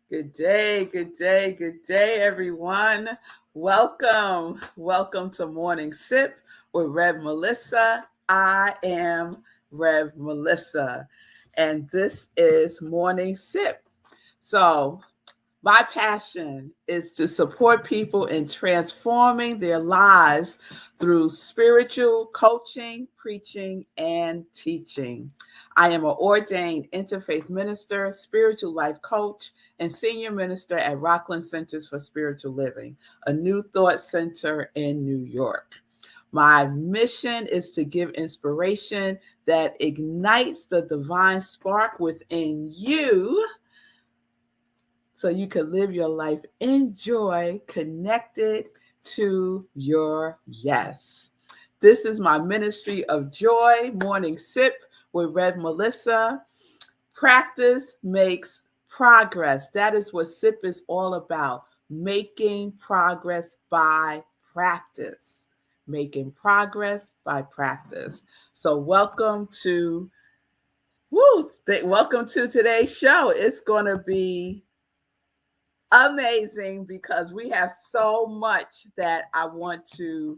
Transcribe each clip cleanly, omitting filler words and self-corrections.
Good day, good day, good day, everyone. Welcome to Morning Sip with Rev Melissa. I am Rev Melissa, and this is Morning Sip. So, my passion is to support people in transforming their lives through spiritual coaching, preaching, and teaching. I am an ordained interfaith minister, spiritual life coach, and senior minister at Rockland Centers for Spiritual Living, a New Thought center in New York. My mission is to give inspiration that ignites the divine spark within you so you can live your life in joy, connected to your yes. This is my ministry of joy, Morning Sip with Rev Melissa. Practice makes progress. That is what SIP is all about, making progress by practice. Making progress by practice. So welcome to today's show. It's going to be amazing because we have so much that I want to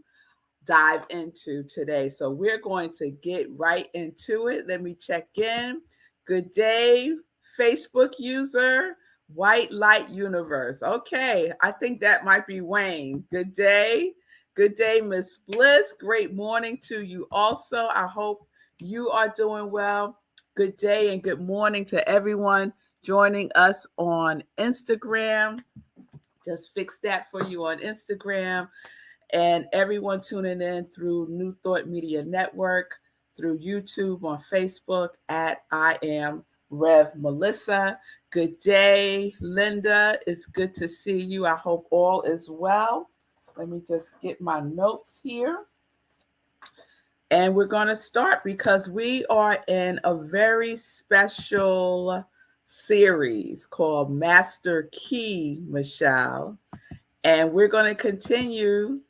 dive into today. So we're going to get right into it. Let me check in. Good day, Facebook user, White Light Universe. Okay, I think that might be Wayne. Good day. Good day, Miss Bliss. Great morning to you also. I hope you are doing well. Good day and good morning to everyone joining us on Instagram. Just fixed that for you on Instagram. And everyone tuning in through New Thought Media Network, through YouTube, on Facebook at I Am Rev Melissa. Good day, Linda. It's good to see you. I hope all is well. Let me just get my notes here. And we're going to start because we are in a very special series called Master Key, Michelle. And we're going to continue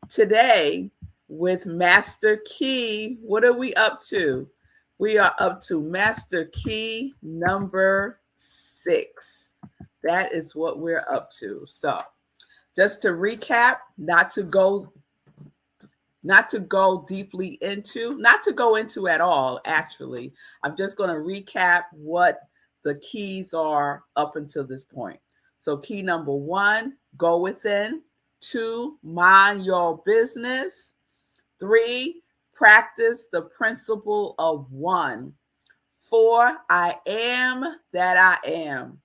today with Master Key. What are we up to? We are up to Master Key number 6. That is what we're up to. So just to recap, not to go deeply into, not to go into at all, actually. I'm just going to recap what the keys are up until this point. So key number 1, go within. 2, mind your business. 3, practice the principle of 1. 4, I am that I am.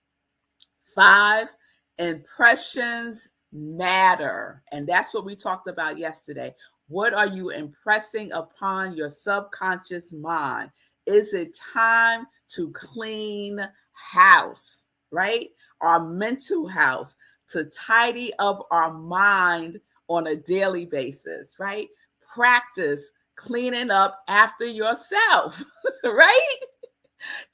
5, impressions matter. And that's what we talked about yesterday. What are you impressing upon your subconscious mind? Is it time to clean house, right? Our mental house, to tidy up our mind on a daily basis, right? Practice cleaning up after yourself, right?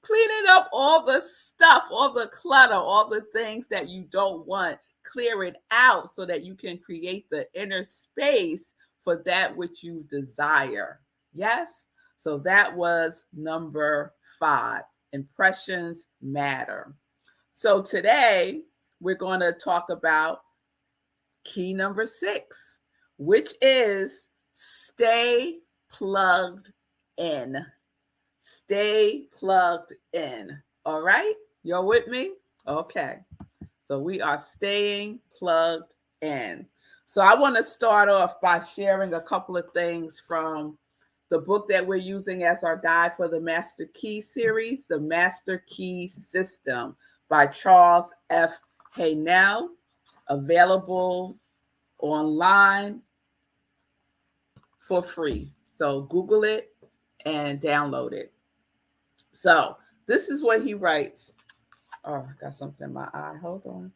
Cleaning up all the stuff, all the clutter, all the things that you don't want. Clear it out so that you can create the inner space for that which you desire. Yes? So that was number 5. Impressions matter. So today we're going to talk about key number 6, which is stay plugged in. Stay plugged in. All right? You're with me? Okay. So we are staying plugged in. So I want to start off by sharing a couple of things from the book that we're using as our guide for the Master Key series, The Master Key System by Charles F. Haanel, available online for free. So Google it and download it. So this is what he writes. Oh, I got something in my eye. Hold on.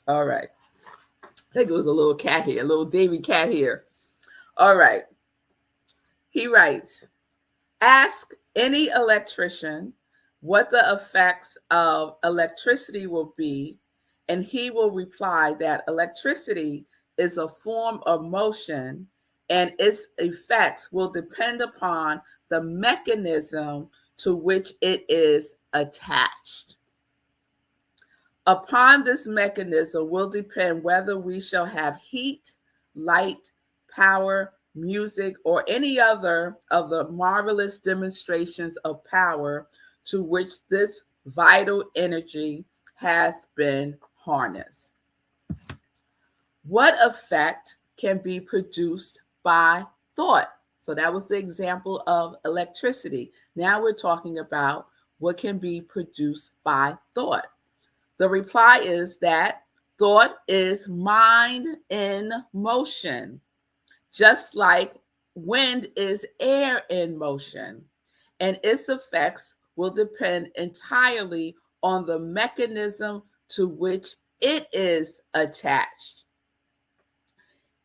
All right. I think it was a little cat here, a little Davy cat here. All right. He writes, ask any electrician what the effects of electricity will be, and he will reply that electricity is a form of motion and its effects will depend upon the mechanism to which it is attached. Upon this mechanism will depend whether we shall have heat, light, power, music, or any other of the marvelous demonstrations of power to which this vital energy has been harnessed. What effect can be produced by thought? So that was the example of electricity. Now we're talking about what can be produced by thought. The reply is that thought is mind in motion, just like wind is air in motion, and its effects will depend entirely on the mechanism to which it is attached.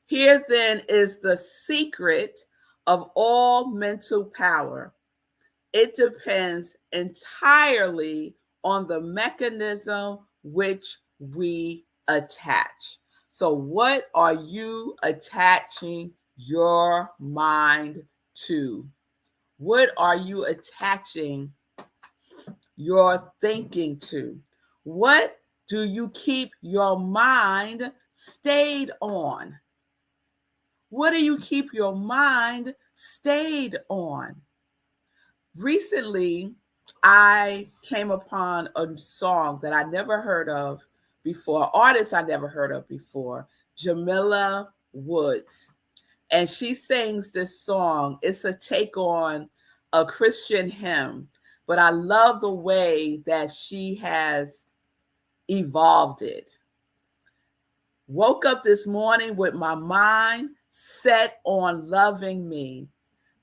Here then is the secret of all mental power. It depends entirely on the mechanism which we attach. So what are you attaching your mind to? What are you attaching your thinking to? What do you keep your mind stayed on? What do you keep your mind stayed on? Recently, I came upon a song that I never heard of before, artist I never heard of before, Jamila Woods. And she sings this song. It's a take on a Christian hymn, but I love the way that she has evolved it. Woke up this morning with my mind set on loving me.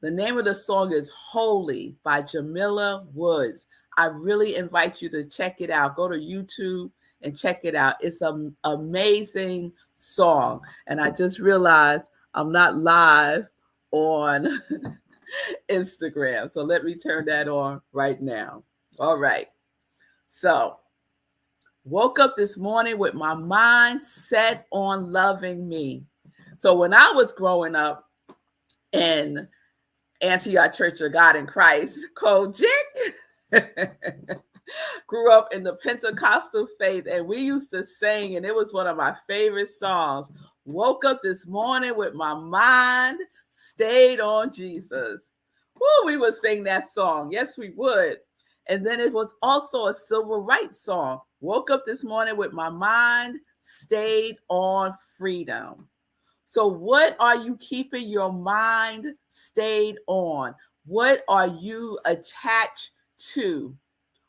The name of the song is Holy by Jamila Woods. I really invite you to check it out. Go to YouTube and check it out. It's an amazing song. And I just realized I'm not live on Instagram. So let me turn that on right now. All right. So woke up this morning with my mind set on loving me. So when I was growing up in Antioch Church of God in Christ, Kojic, grew up in the Pentecostal faith, and we used to sing, and it was one of my favorite songs. Woke up this morning with my mind stayed on Jesus. Woo, we would sing that song. Yes, we would. And then it was also a civil rights song. Woke up this morning with my mind stayed on freedom. So what are you keeping your mind stayed on? What are you attached to?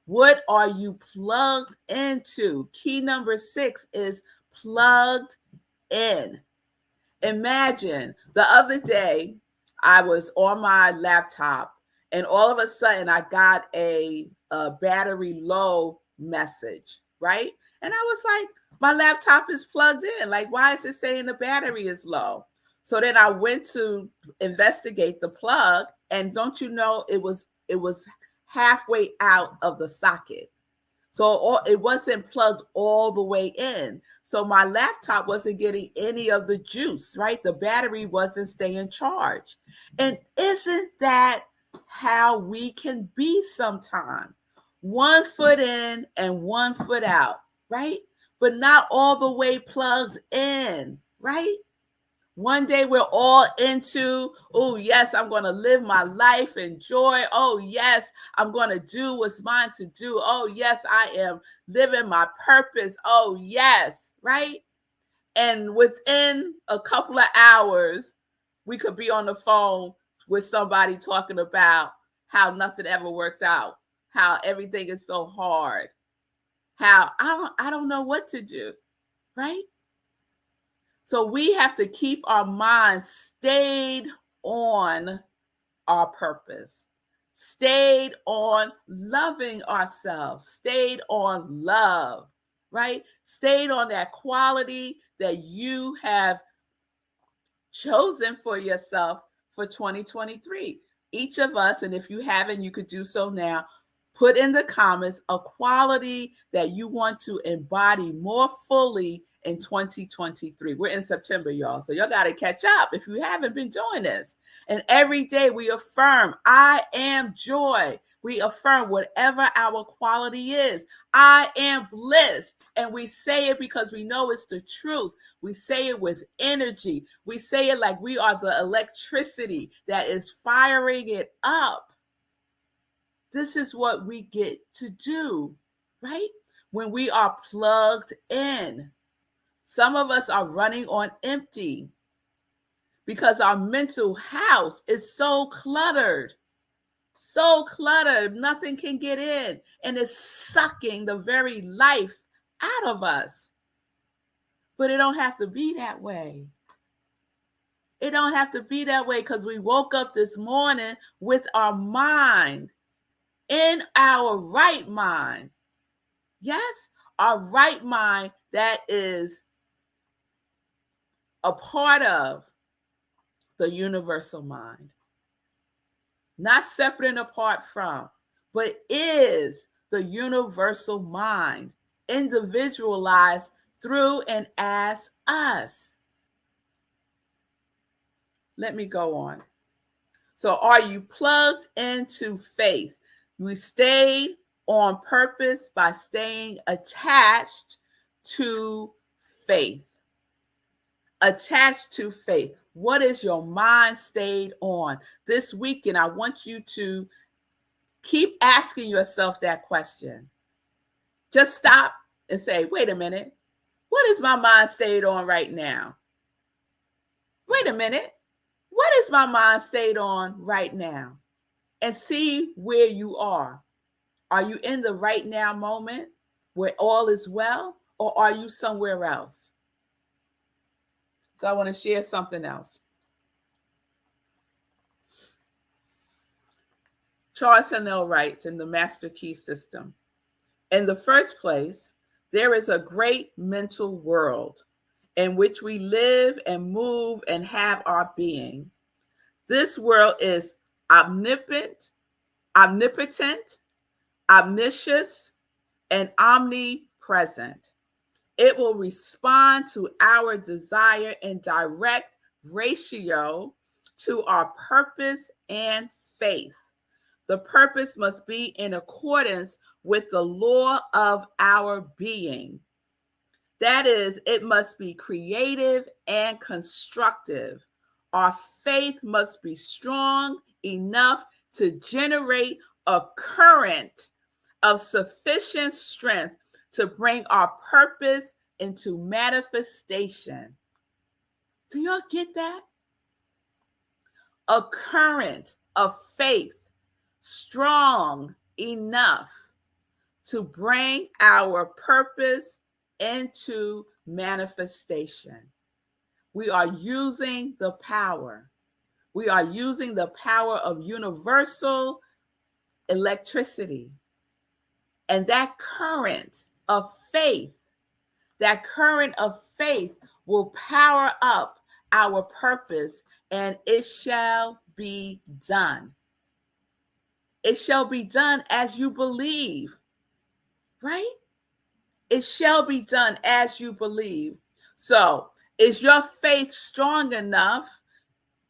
What are you plugged into? Key number 6 is plugged in. Imagine the other day I was on my laptop and all of a sudden I got a battery low message, right? And I was like, my laptop is plugged in. Like, why is it saying the battery is low? So then I went to investigate the plug, and don't you know, it was halfway out of the socket. So it wasn't plugged all the way in. So my laptop wasn't getting any of the juice, right? The battery wasn't staying charged. And isn't that how we can be sometimes? 1 foot in and 1 foot out, right? But not all the way plugged in, right? One day we're all into, oh, yes, I'm going to live my life in joy. Oh, yes, I'm going to do what's mine to do. Oh, yes, I am living my purpose. Oh, yes, right? And within a couple of hours, we could be on the phone with somebody talking about how nothing ever works out, how everything is so hard, how I don't know what to do, right? So we have to keep our minds stayed on our purpose, stayed on loving ourselves, stayed on love, right? Stayed on that quality that you have chosen for yourself for 2023. each of us, and if you haven't, you could do so now, put in the comments a quality that you want to embody more fully in 2023. We're in September, y'all. So y'all got to catch up if you haven't been doing this. And every day we affirm, I am joy. We affirm whatever our quality is. I am bliss. And we say it because we know it's the truth. We say it with energy. We say it like we are the electricity that is firing it up. This is what we get to do, right? When we are plugged in. Some of us are running on empty because our mental house is so cluttered. So cluttered, nothing can get in, and it's sucking the very life out of us. But it don't have to be that way. It don't have to be that way because we woke up this morning with our mind, in our right mind. Yes, our right mind that is a part of the universal mind. Not separate and apart from, but is the universal mind, individualized through and as us. Let me go on. So are you plugged into faith? We stayed on purpose by staying attached to faith. Attached to faith. What is your mind stayed on? This weekend, I want you to keep asking yourself that question. Just stop and say, wait a minute. What is my mind stayed on right now? Wait a minute. What is my mind stayed on right now? And see where you are. Are you in the right now moment where all is well, or are you somewhere else? So I want to share something else. Charles Hannell writes in the Master Key System, in the first place, there is a great mental world in which we live and move and have our being. This world is omnipotent, omniscient, and omnipresent. It will respond to our desire in direct ratio to our purpose and faith. The purpose must be in accordance with the law of our being. That is, it must be creative and constructive. Our faith must be strong enough to generate a current of sufficient strength to bring our purpose into manifestation. Do y'all get that? A current of faith strong enough to bring our purpose into manifestation. We are using the power. We are using the power of universal electricity. And that current of faith will power up our purpose, and it shall be done. It shall be done as you believe, right? It shall be done as you believe. So, is your faith strong enough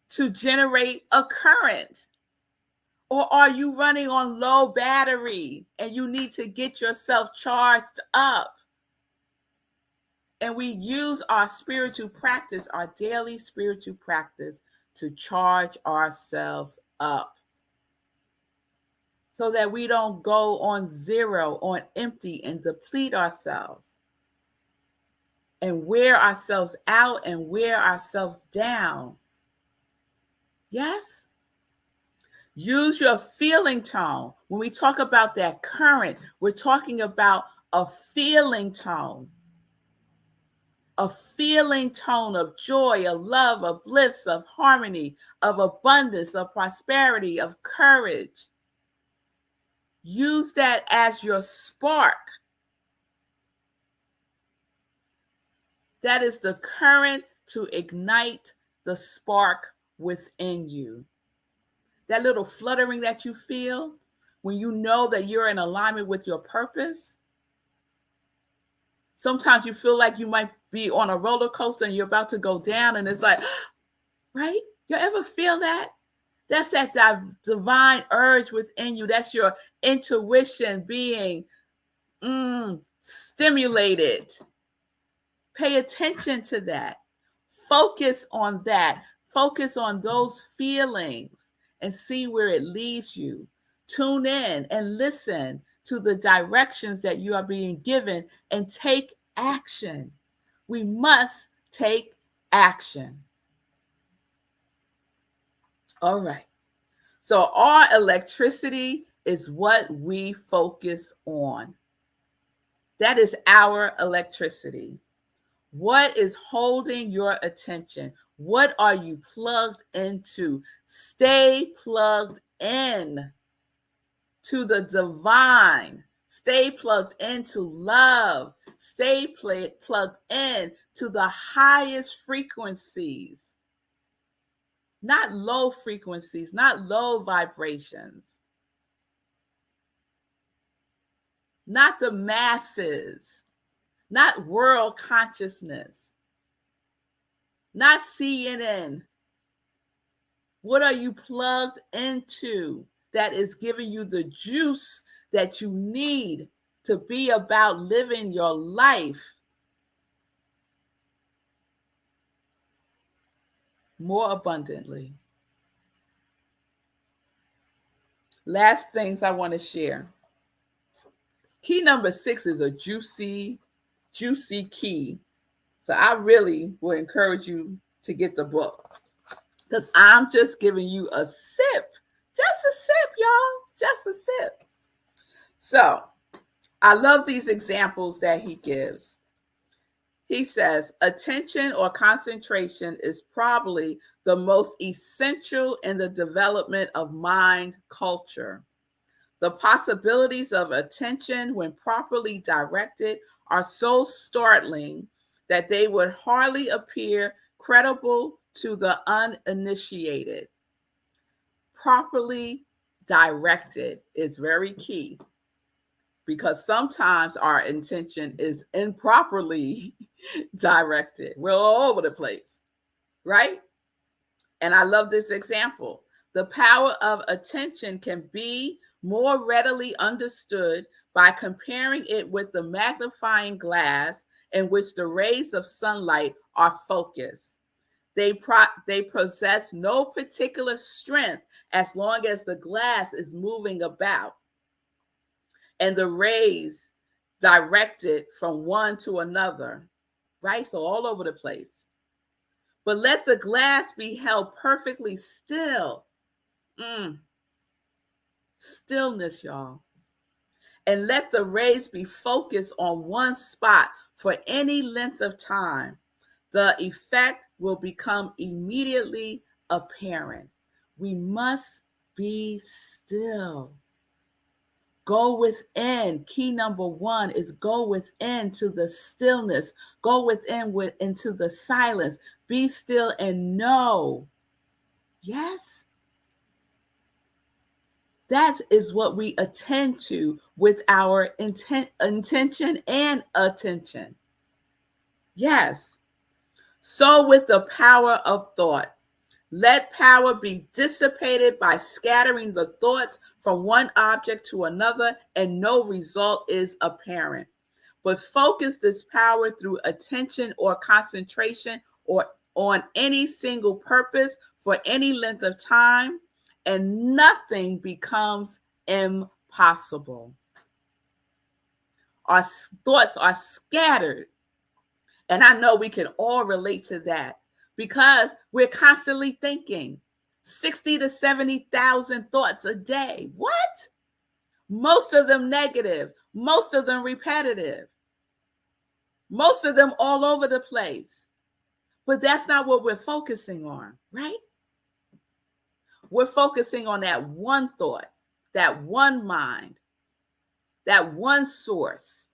to generate a current? Or are you running on low battery and you need to get yourself charged up? And we use our spiritual practice, our daily spiritual practice, to charge ourselves up so that we don't go on zero, on empty, and deplete ourselves and wear ourselves out and wear ourselves down. Yes? Use your feeling tone. When we talk about that current, we're talking about a feeling tone. A feeling tone of joy, of love, of bliss, of harmony, of abundance, of prosperity, of courage. Use that as your spark. That is the current to ignite the spark within you. that little fluttering that you feel when you know that you're in alignment with your purpose. Sometimes you feel like you might be on a roller coaster and you're about to go down, and it's like, right? You ever feel that? That's that divine urge within you. That's your intuition being stimulated. Pay attention to that. Focus on that. Focus on those feelings and see where it leads you. Tune in and listen to the directions that you are being given and take action. We must take action. All right. So our electricity is what we focus on. That is our electricity. What is holding your attention? What are you plugged into? Stay plugged in to the divine. Stay plugged into love. Stay plugged in to the highest frequencies. Not low frequencies, not low vibrations. Not the masses. Not world consciousness. Not CNN. What are you plugged into that is giving you the juice that you need to be about living your life more abundantly? Last things I want to share. Key number 6 is a juicy key. So I really would encourage you to get the book, because I'm just giving you a sip. Just a sip, y'all. Just a sip. So I love these examples that he gives. He says, attention or concentration is probably the most essential in the development of mind culture. The possibilities of attention, when properly directed, are so startling that they would hardly appear credible to the uninitiated. Properly directed is very key, because sometimes our intention is improperly directed. We're all over the place, right? And I love this example. The power of attention can be more readily understood by comparing it with the magnifying glass in which the rays of sunlight are focused. They possess no particular strength as long as the glass is moving about and the rays directed from one to another, right? So all over the place. But let the glass be held perfectly still. Stillness, y'all. And let the rays be focused on one spot for any length of time. The effect will become immediately apparent. We must be still. Go within. Key number 1 is go within to the stillness. Go within into the silence. Be still and know. Yes? That is what we attend to with our intention and attention. Yes. So with the power of thought, let power be dissipated by scattering the thoughts from one object to another, and no result is apparent. But focus this power through attention or concentration or on any single purpose for any length of time, and nothing becomes impossible. Our thoughts are scattered. And I know we can all relate to that, because we're constantly thinking 60 to 70,000 thoughts a day. What? Most of them negative, most of them repetitive, most of them all over the place. But that's not what we're focusing on, right? We're focusing on that one thought, that one mind, that one source.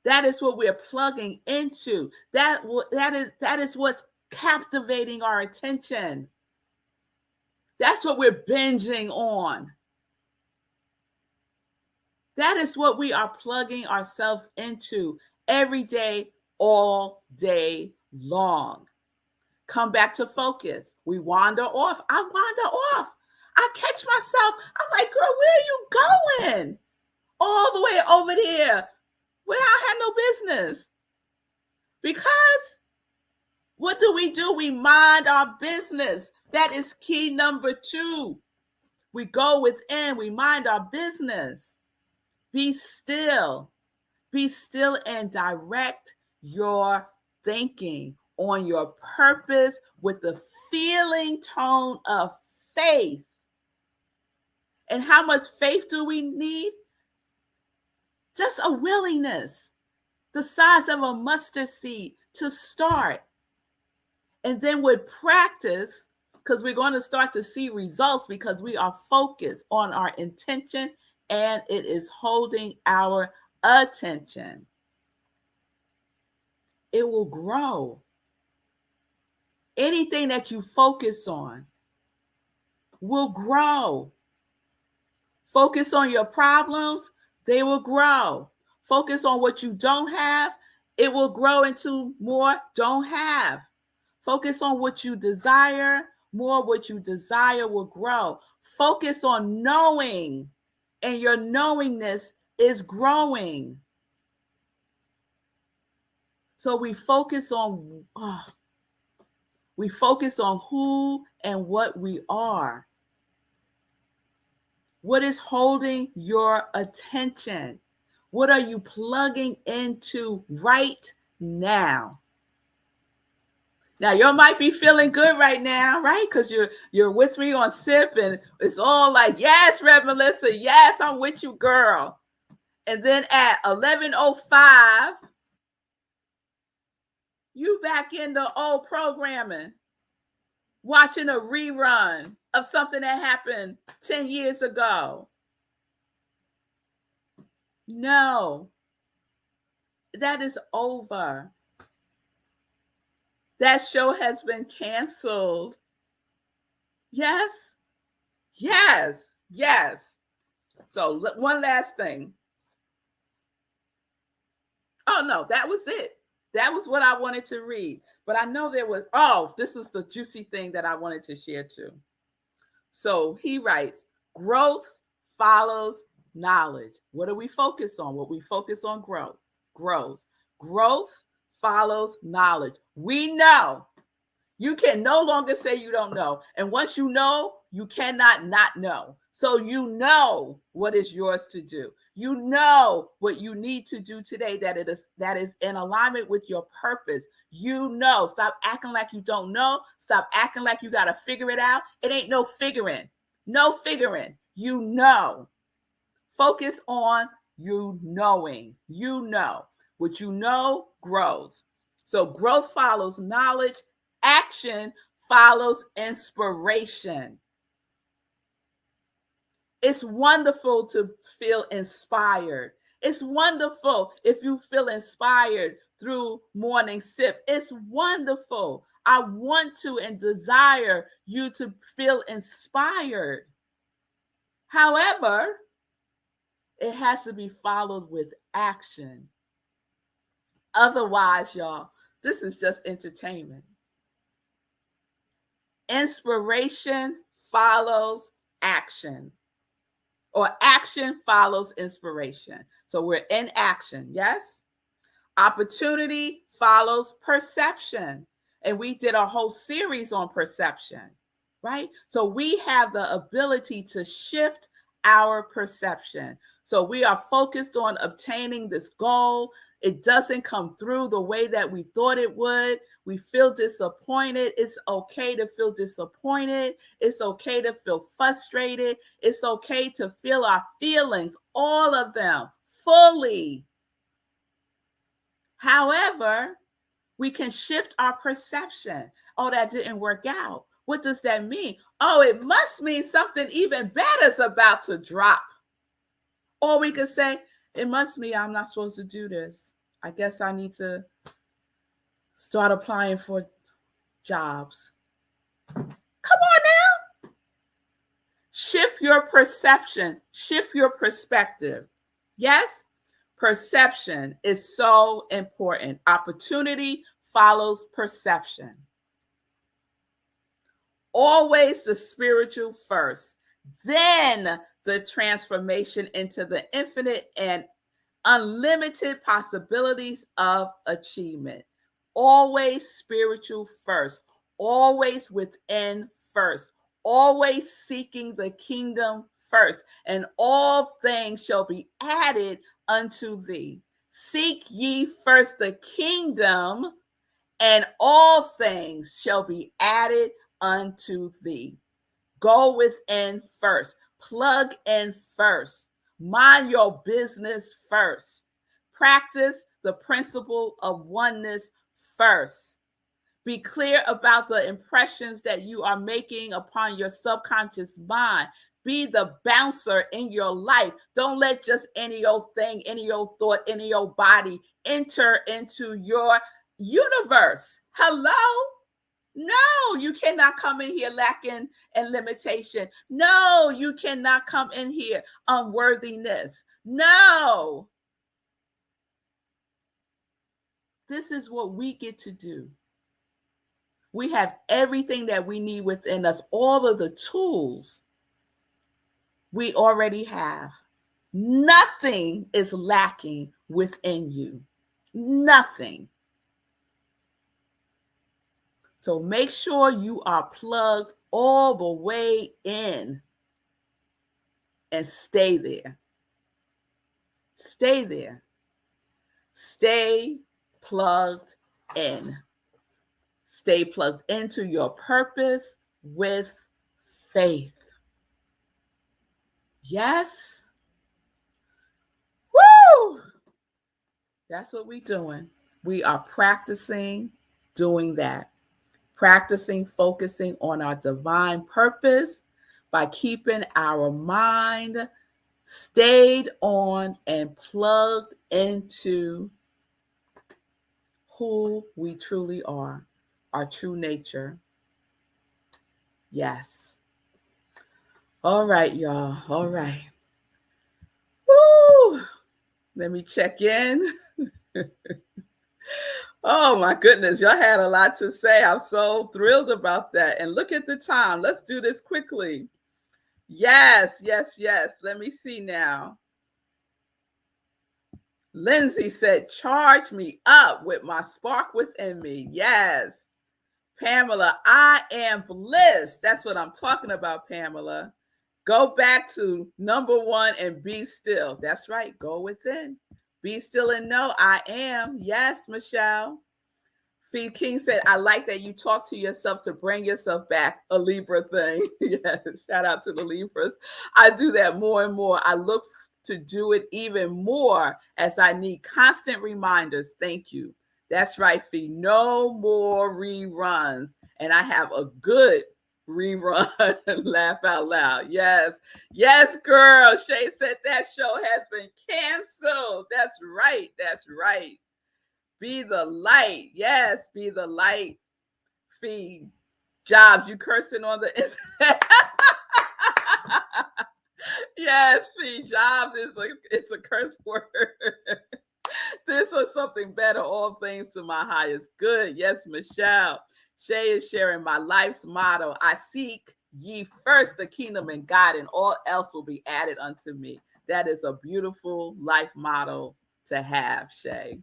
That is what we're plugging into. That is what's captivating our attention. That's what we're binging on. That is what we are plugging ourselves into every day, all day long. Come back to focus. We wander off. I wander off. I catch myself. I'm like, girl, where are you going? All the way over there where I had no business. Because what do? We mind our business. That is key number 2. We go within. We mind our business. Be still. Be still and direct your thinking on your purpose with the feeling tone of faith. And how much faith do we need? Just a willingness, the size of a mustard seed to start. And then with practice, because we're going to start to see results because we are focused on our intention and it is holding our attention. It will grow. Anything that you focus on will grow. Focus on your problems, they will grow. Focus on what you don't have, it will grow into more don't have. Focus on what you desire, more what you desire will grow. Focus on knowing, and your knowingness is growing. So we focus on who and what we are. What is holding your attention? What are you plugging into right now? Now, you might be feeling good right now, right? Because you're with me on SIP and it's all like, yes, Rev Melissa, yes, I'm with you, girl. And then at 11:05, you back in the old programming, watching a rerun of something that happened 10 years ago. No, that is over. That show has been canceled. Yes, yes, yes. So one last thing. Oh, no, that was it. That was what I wanted to read. But I know there was, this was the juicy thing that I wanted to share too. So he writes, growth follows knowledge. What do we focus on? What we focus on grows. Growth follows knowledge. We know. You can no longer say you don't know. And once you know, you cannot not know. So you know what is yours to do. You know what you need to do today that is in alignment with your purpose. You know. Stop acting like you don't know. Stop acting like you got to figure it out. It ain't no figuring. No figuring. You know. Focus on you knowing. You know. What you know grows. So growth follows knowledge. Action follows inspiration. It's wonderful to feel inspired. It's wonderful if you feel inspired through morning sip. It's wonderful. I want to and desire you to feel inspired. However, it has to be followed with action. Otherwise, y'all, this is just entertainment. Inspiration follows action. Or action follows inspiration. So we're in action, yes? Opportunity follows perception. And we did a whole series on perception, right? So we have the ability to shift our perception. So we are focused on obtaining this goal. It doesn't come through the way that we thought it would. We feel disappointed. It's okay to feel disappointed. It's okay to feel frustrated. It's okay to feel our feelings, all of them, fully. However, we can shift our perception. Oh, that didn't work out. What does that mean? Oh, it must mean something even better is about to drop. Or we could say, it must mean I'm not supposed to do this. I guess I need to start applying for jobs. Come on now. Shift your perception, shift your perspective. Yes, perception is so important. Opportunity follows perception. Always the spiritual first, then the transformation into the infinite and unlimited possibilities of achievement. Always spiritual first, always within first, always seeking the kingdom first, and all things shall be added unto thee. Seek ye first the kingdom, and all things shall be added unto thee. Go within first, plug in first, mind your business first, practice the principle of oneness first. Be clear about the impressions that you are making upon your subconscious mind. Be the bouncer in your life. Don't let just any old thing, any old thought, any old body enter into your universe. Hello? No, you cannot come in here lacking and limitation. No, you cannot come in here unworthiness. No. This is what we get to do. We have everything that we need within us, all of the tools we already have. Nothing is lacking within you. Nothing. So make sure you are plugged all the way in and stay there. Stay there. Stay plugged in. Stay plugged into your purpose with faith. Yes. Woo! That's what we're doing. We are practicing doing that. Practicing focusing on our divine purpose by keeping our mind stayed on and plugged into who we truly are, our true nature. Yes. All right, y'all. All right. Woo! Let me check in. Oh my goodness, y'all had a lot to say. I'm so thrilled about that. And look at the time. Let's do this quickly. Yes. Let me see now. Lindsay said, charge me up with my spark within me. Yes. Pamela, I am bliss. That's what I'm talking about, Pamela. Go back to number one and be still. That's right. Go within. Be still and know I am. Yes, Michelle. Feed King said, I like that you talk to yourself to bring yourself back, a Libra thing. Yes, shout out to the Libras. I do that more and more. I look to do it even more as I need constant reminders. Thank you. That's right, Fee. No more reruns. And I have a good rerun. Laugh out loud. Yes. Yes, girl. Shay said that show has been canceled. That's right. That's right. Be the light. Yes, be the light. Fee. Jobs, you cursing on the internet. Yes, Fee. Jobs is a curse word. This was something better. All things to my highest good. Yes, Michelle. Shay is sharing my life's motto. I seek ye first the kingdom and God, and all else will be added unto me. That is a beautiful life motto to have, Shay.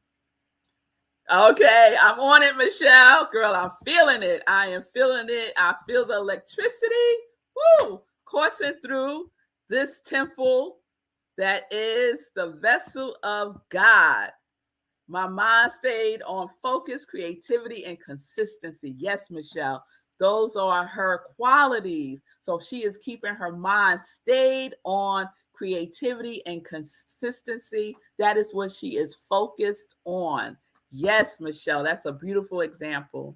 Okay, I'm on it, Michelle. Girl, I'm feeling it. I am feeling it. I feel the electricity. Woo! Coursing through this temple that is the vessel of God. My mind stayed on focus, creativity, and consistency. Yes, Michelle, those are her qualities. So she is keeping her mind stayed on creativity and consistency. That is what she is focused on. Yes, Michelle, that's a beautiful example.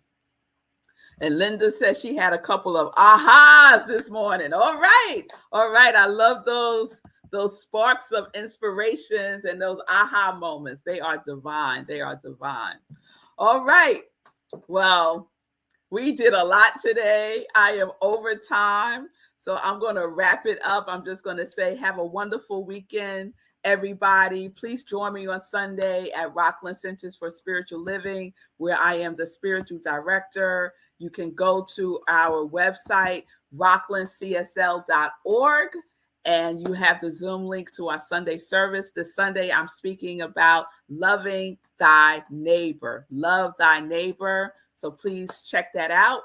And Linda says she had a couple of ahas this morning. All right. I love those sparks of inspirations and those aha moments. They are divine. All right. Well, we did a lot today. I am over time. So I'm going to wrap it up. I'm just going to say, have a wonderful weekend, everybody. Please join me on Sunday at Rockland Centers for Spiritual Living, where I am the spiritual director. You can go to our website, rocklandcsl.org, and you have the Zoom link to our Sunday service. This Sunday, I'm speaking about loving thy neighbor. Love thy neighbor. So please check that out.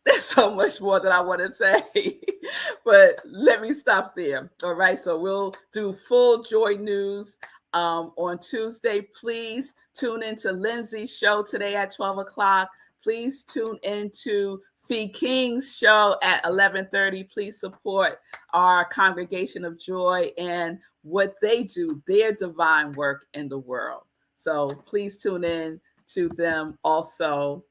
There's so much more that I want to say, but let me stop there. All right. So we'll do full joy news on Tuesday. Please tune into Lindsay's show today at 12 o'clock. Please tune into Fee King's show at 11:30. Please support our Congregation of Joy and what they do, their divine work in the world. So please tune in to them also.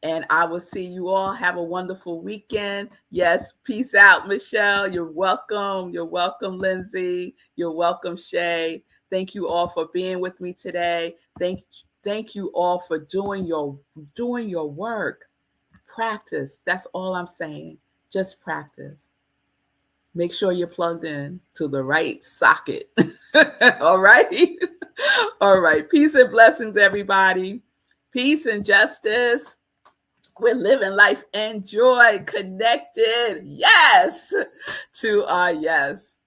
And I will see you all. Have a wonderful weekend. Yes, peace out, Michelle. You're welcome. You're welcome, Lindsay. You're welcome, Shay. Thank you all for being with me today. Thank you all for doing your work. Practice. That's all I'm saying. Just practice. Make sure you're plugged in to the right socket. All right. All right. Peace and blessings, everybody. Peace and justice. We're living life in joy, connected, yes, to our yes.